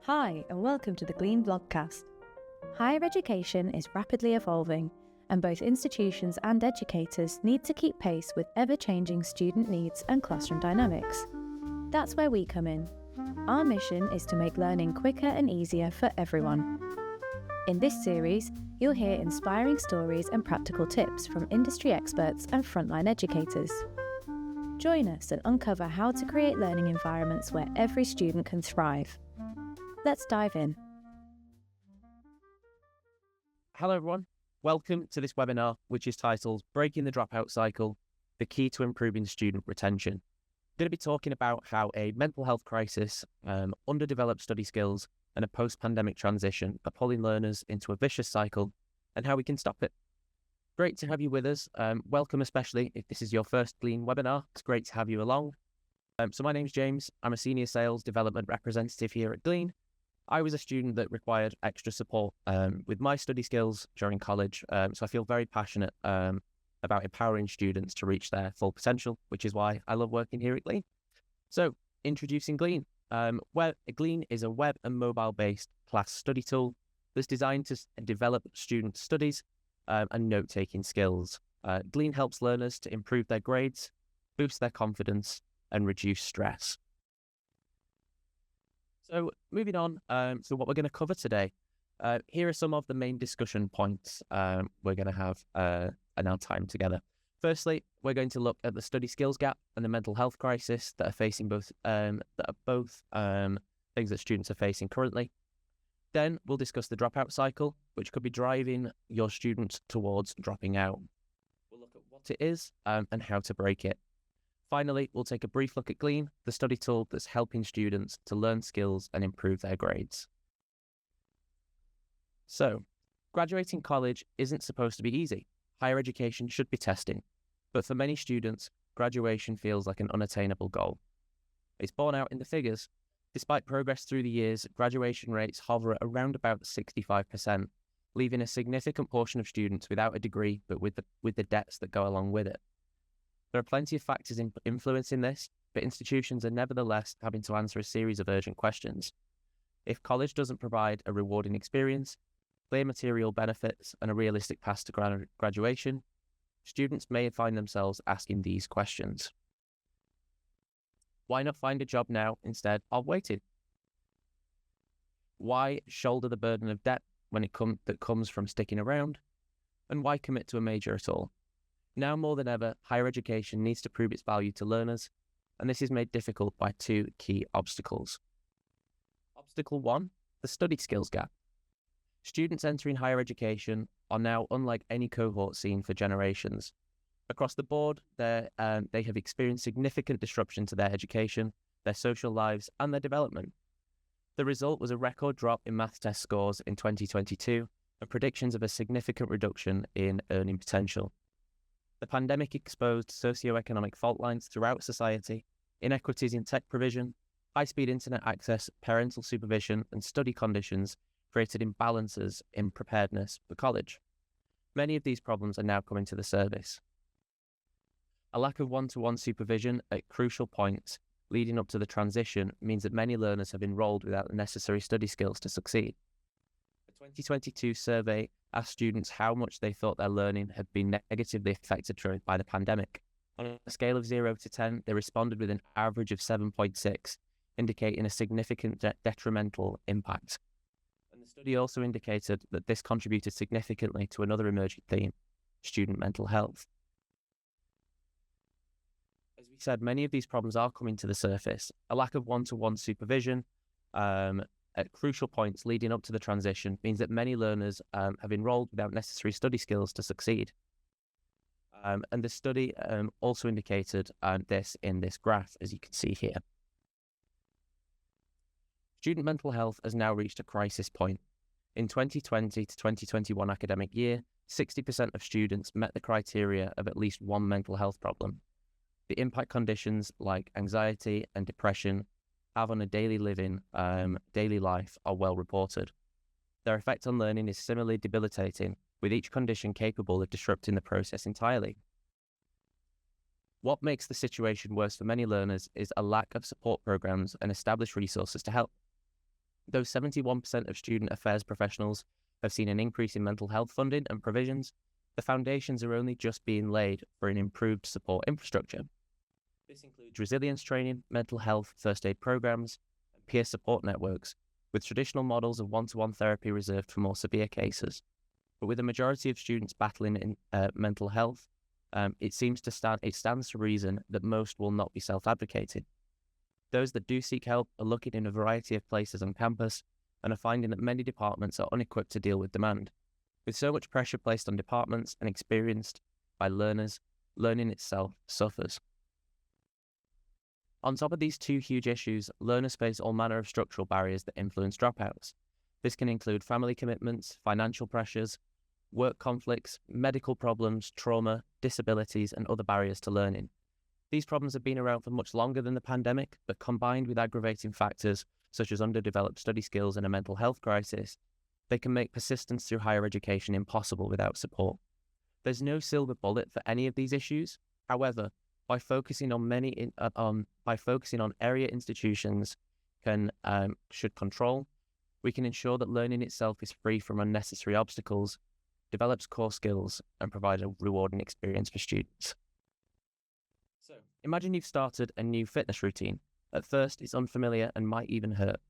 Hi, and welcome to the Glean Vlogcast. Higher education is rapidly evolving, and both institutions and educators need to keep pace with ever-changing student needs and classroom dynamics. That's where we come in. Our mission is to make learning quicker and easier for everyone. In this series, you'll hear inspiring stories and practical tips from industry experts and frontline educators. Join us and uncover how to create learning environments where every student can thrive. Let's dive in. Hello everyone, welcome to this webinar which is titled Breaking the Dropout Cycle, the Key to Improving Student Retention. I'm going to be talking about how a mental health crisis, underdeveloped study skills and a post-pandemic transition are pulling learners into a vicious cycle and how we can stop it. Great to have you with us. Welcome, especially if this is your first Glean webinar. It's great to have you along. So my name's James. I'm a Senior Sales Development Representative here at Glean. I was a student that required extra support with my study skills during college, so I feel very passionate about empowering students to reach their full potential, which is why I love working here at Glean. So, introducing Glean. Glean is a web and mobile-based class study tool that's designed to develop student studies and note-taking skills. Glean helps learners to improve their grades, boost their confidence, and reduce stress. So moving on, so what we're going to cover today, here are some of the main discussion points we're going to have in our time together. Firstly, we're going to look at the study skills gap and the mental health crisis that are facing both things that students are facing currently. Then we'll discuss the dropout cycle, which could be driving your students towards dropping out. We'll look at what it is and how to break it. Finally, we'll take a brief look at Glean, the study tool that's helping students to learn skills and improve their grades. So, graduating college isn't supposed to be easy. Higher education should be testing. But for many students, graduation feels like an unattainable goal. It's borne out in the figures. Despite progress through the years, graduation rates hover at around about 65%, leaving a significant portion of students without a degree, but with the debts that go along with it. There are plenty of factors influencing this, but institutions are nevertheless having to answer a series of urgent questions. If college doesn't provide a rewarding experience, clear material benefits, and a realistic path to graduation, students may find themselves asking these questions. Why not find a job now instead of waiting? Why shoulder the burden of debt that comes from sticking around? And why commit to a major at all? Now more than ever, higher education needs to prove its value to learners, and this is made difficult by two key obstacles. Obstacle 1, the study skills gap. Students entering higher education are now unlike any cohort seen for generations. Across the board, they have experienced significant disruption to their education, their social lives, and their development. The result was a record drop in maths test scores in 2022 and predictions of a significant reduction in earning potential. The pandemic exposed socioeconomic fault lines throughout society, inequities in tech provision, high-speed internet access, parental supervision, and study conditions created imbalances in preparedness for college. Many of these problems are now coming to the surface. A lack of one-to-one supervision at crucial points leading up to the transition means that many learners have enrolled without the necessary study skills to succeed. A 2022 survey asked students how much they thought their learning had been negatively affected by the pandemic. On a scale of 0 to 10, they responded with an average of 7.6, indicating a significant detrimental impact. And the study also indicated that this contributed significantly to another emerging theme, student mental health. As we said, many of these problems are coming to the surface. A lack of one-to-one supervision, at crucial points leading up to the transition means that many learners have enrolled without necessary study skills to succeed. And the study also indicated this in this graph, as you can see here. Student mental health has now reached a crisis point. In 2020 to 2021 academic year, 60% of students met the criteria of at least one mental health problem. The impact conditions like anxiety and depression have on a daily life are well reported. Their effect on learning is similarly debilitating, with each condition capable of disrupting the process entirely. What makes the situation worse for many learners is a lack of support programs and established resources to help. Though 71% of student affairs professionals have seen an increase in mental health funding and provisions, the foundations are only just being laid for an improved support infrastructure. This includes resilience training, mental health first aid programs, and peer support networks, with traditional models of one-to-one therapy reserved for more severe cases. But with a majority of students battling in mental health, it stands to reason that most will not be self-advocating. Those that do seek help are looking in a variety of places on campus and are finding that many departments are unequipped to deal with demand. With so much pressure placed on departments and experienced by learners, learning itself suffers. On top of these two huge issues, learners face all manner of structural barriers that influence dropouts. This can include family commitments, financial pressures, work conflicts, medical problems, trauma, disabilities, and other barriers to learning. These problems have been around for much longer than the pandemic, but combined with aggravating factors such as underdeveloped study skills and a mental health crisis, they can make persistence through higher education impossible without support. There's no silver bullet for any of these issues. However, by focusing on area institutions should control, we can ensure that learning itself is free from unnecessary obstacles, develops core skills, and provides a rewarding experience for students. So, imagine you've started a new fitness routine. At first, it's unfamiliar and might even hurt.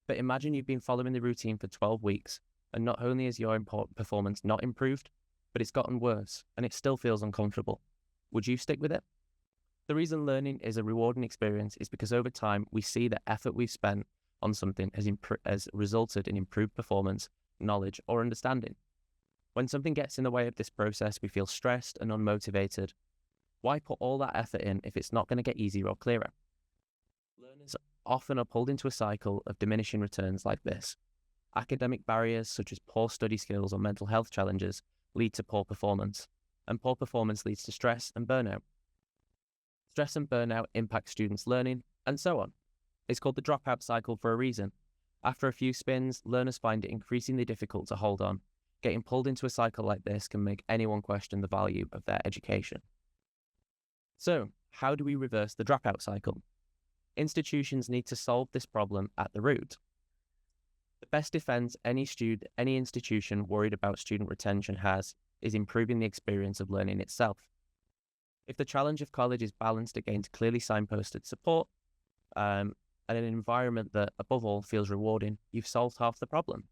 But imagine you've been following the routine for 12 weeks, and not only is your performance not improved, but it's gotten worse, and it still feels uncomfortable. Would you stick with it? The reason learning is a rewarding experience is because over time, we see the effort we've spent on something has resulted in improved performance, knowledge, or understanding. When something gets in the way of this process, we feel stressed and unmotivated. Why put all that effort in if it's not going to get easier or clearer? Learners often are pulled into a cycle of diminishing returns like this. Academic barriers such as poor study skills or mental health challenges lead to poor performance, and poor performance leads to stress and burnout. Stress and burnout impact students' learning, and so on. It's called the dropout cycle for a reason. After a few spins, learners find it increasingly difficult to hold on. Getting pulled into a cycle like this can make anyone question the value of their education. So, how do we reverse the dropout cycle? Institutions need to solve this problem at the root. The best defense any institution worried about student retention has is improving the experience of learning itself. If the challenge of college is balanced against clearly signposted support and an environment that, above all, feels rewarding, you've solved half the problem.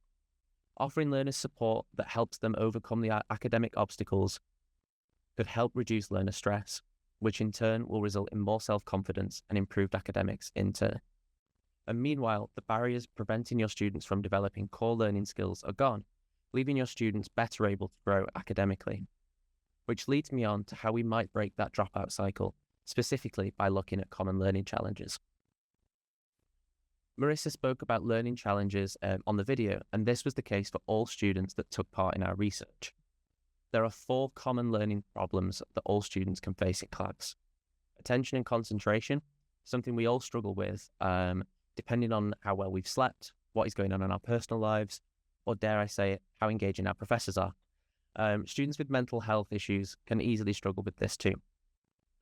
Offering learners support that helps them overcome the academic obstacles could help reduce learner stress, which in turn will result in more self-confidence and improved academics in turn. And meanwhile, the barriers preventing your students from developing core learning skills are gone, leaving your students better able to grow academically. Which leads me on to how we might break that dropout cycle, specifically by looking at common learning challenges. Marissa spoke about learning challenges on the video, and this was the case for all students that took part in our research. There are 4 common learning problems that all students can face in class. Attention and concentration, something we all struggle with, depending on how well we've slept, what is going on in our personal lives, or dare I say it, how engaging our professors are. Students with mental health issues can easily struggle with this too.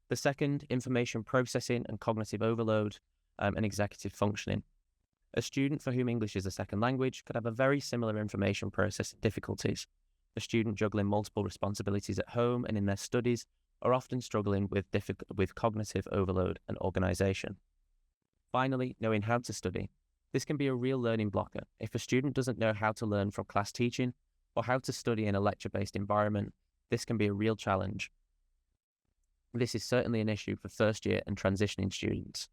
The second, information processing and cognitive overload and executive functioning. A student for whom English is a second language could have a very similar information processing difficulties. A student juggling multiple responsibilities at home and in their studies are often struggling with cognitive overload and organisation. Finally, knowing how to study. This can be a real learning blocker. If a student doesn't know how to learn from class teaching or how to study in a lecture-based environment, this can be a real challenge. This is certainly an issue for first year and transitioning students.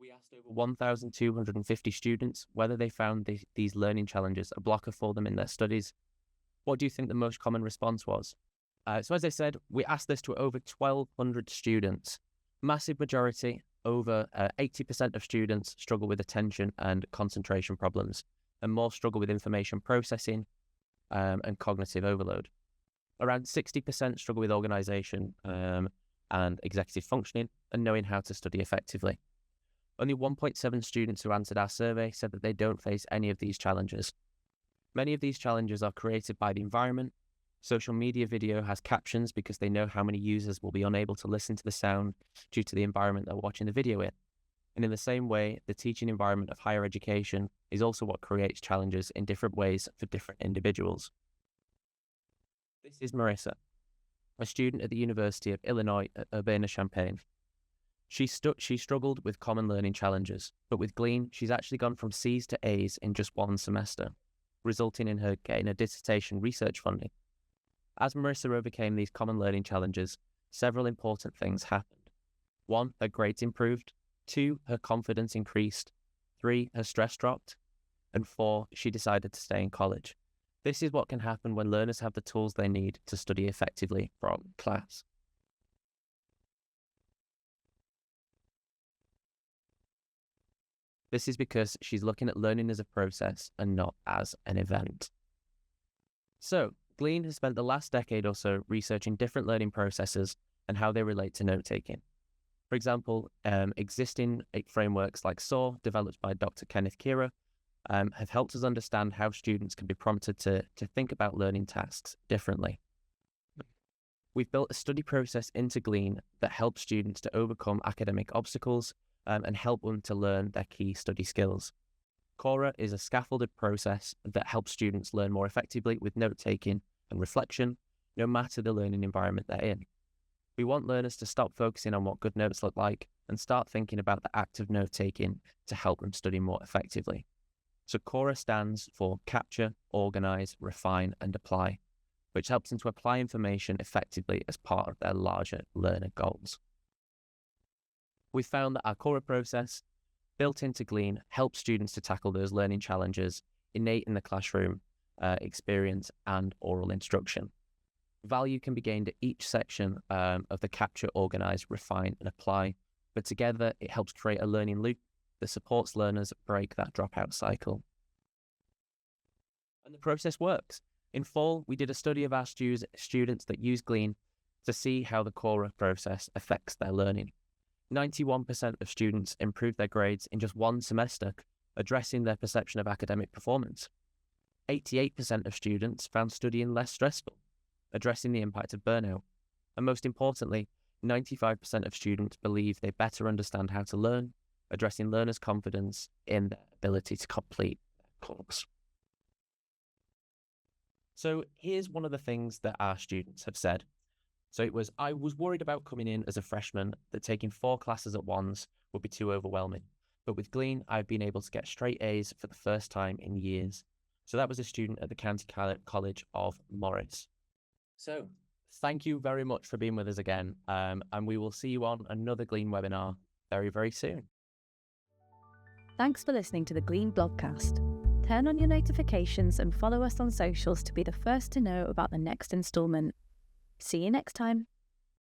We asked over 1,250 students whether they found these learning challenges a blocker for them in their studies. What do you think the most common response was? So as I said, we asked this to over 1,200 students. Massive majority, over 80% of students struggle with attention and concentration problems, and more struggle with information processing and cognitive overload. Around 60% struggle with organisation and executive functioning and knowing how to study effectively. Only 1.7 students who answered our survey said that they don't face any of these challenges. Many of these challenges are created by the environment. Social media video has captions because they know how many users will be unable to listen to the sound due to the environment they're watching the video in. And in the same way, the teaching environment of higher education is also what creates challenges in different ways for different individuals. This is Marissa, a student at the University of Illinois at Urbana-Champaign. She struggled with common learning challenges, but with Glean, she's actually gone from C's to A's in just one semester, resulting in her getting a dissertation research funding. As Marissa overcame these common learning challenges, several important things happened. 1, her grades improved. 2, her confidence increased. 3, her stress dropped. And 4, she decided to stay in college. This is what can happen when learners have the tools they need to study effectively from class. This is because she's looking at learning as a process and not as an event. So, Glean has spent the last decade or so researching different learning processes and how they relate to note-taking. For example, existing frameworks like SAW, developed by Dr. Kenneth Kira, have helped us understand how students can be prompted to think about learning tasks differently. We've built a study process into Glean that helps students to overcome academic obstacles and help them to learn their key study skills. Cora is a scaffolded process that helps students learn more effectively with note-taking and reflection, no matter the learning environment they're in. We want learners to stop focusing on what good notes look like and start thinking about the act of note-taking to help them study more effectively. So Cora stands for Capture, Organize, Refine, and Apply, which helps them to apply information effectively as part of their larger learner goals. We found that our Cora process, built into Glean, helps students to tackle those learning challenges innate in the classroom experience and oral instruction. Value can be gained at each section of the Capture, Organize, Refine, and Apply, but together it helps create a learning loop that supports learners break that dropout cycle. And the process works. In fall, we did a study of our students that use Glean to see how the Cora process affects their learning. 91% of students improved their grades in just one semester, addressing their perception of academic performance. 88% of students found studying less stressful, addressing the impact of burnout. And most importantly, 95% of students believe they better understand how to learn, addressing learners' confidence in their ability to complete their course. So here's one of the things that our students have said. So I was worried about coming in as a freshman that taking 4 classes at once would be too overwhelming. But with Glean, I've been able to get straight A's for the first time in years. So that was a student at the County College of Morris. So thank you very much for being with us again. And we will see you on another Glean webinar very, very soon. Thanks for listening to the Glean Vlogcast. Turn on your notifications and follow us on socials to be the first to know about the next instalment. See you next time.